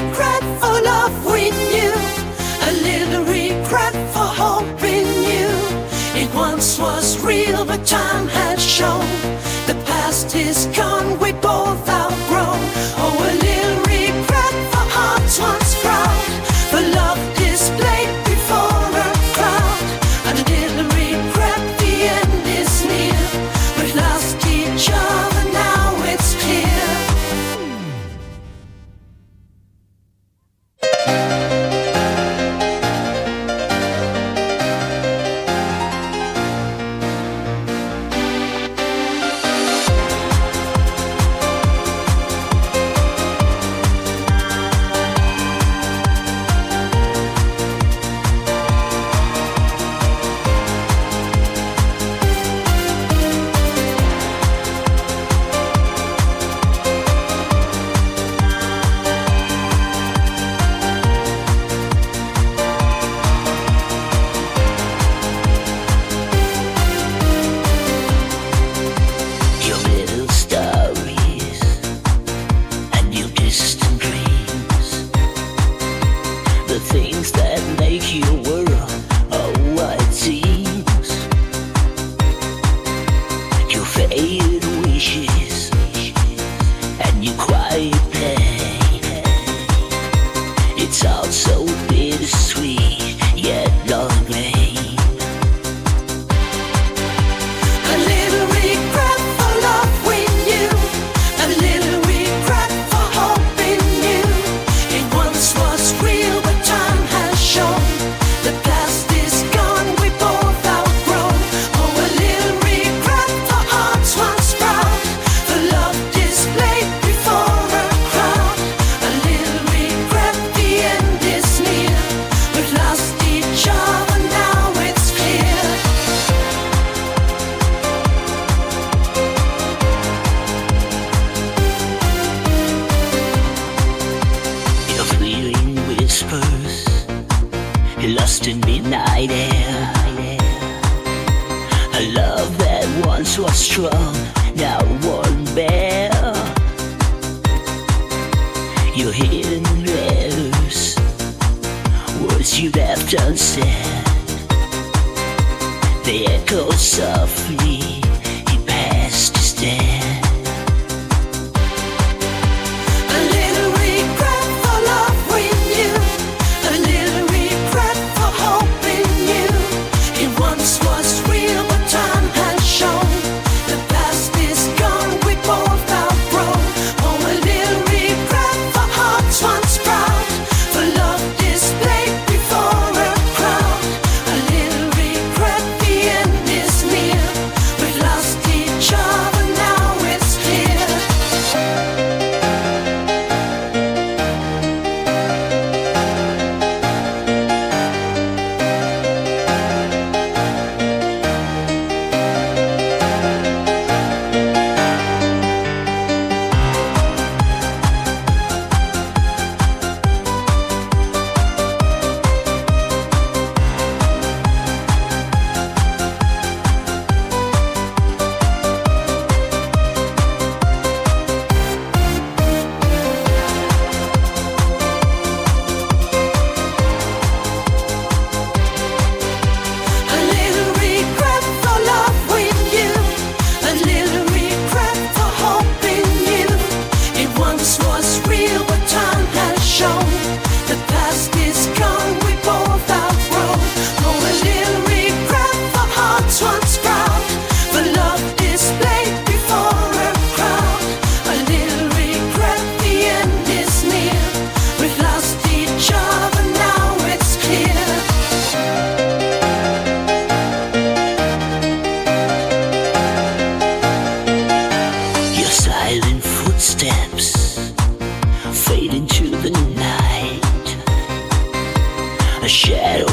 regret for loving you, a little regret for hoping you. It once was real, but time has shown the past is gone, we both outgrown. Oh, a little regret for hearts once proud, for love displayed before a crowd. And a little regret, the end is near, we've lost each other, now it's clear. Lost in midnight air, a love that once was strong, now won't bear. Your hidden letters, words you left unsaid, they echo softly, he passed his death.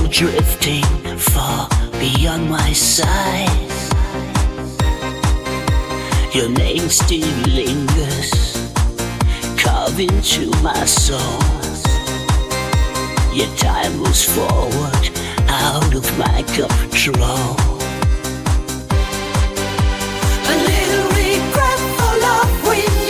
Drifting far beyond my sight, your name still lingers, carved into my soul. Yet time moves forward, out of my control. A little regret for love we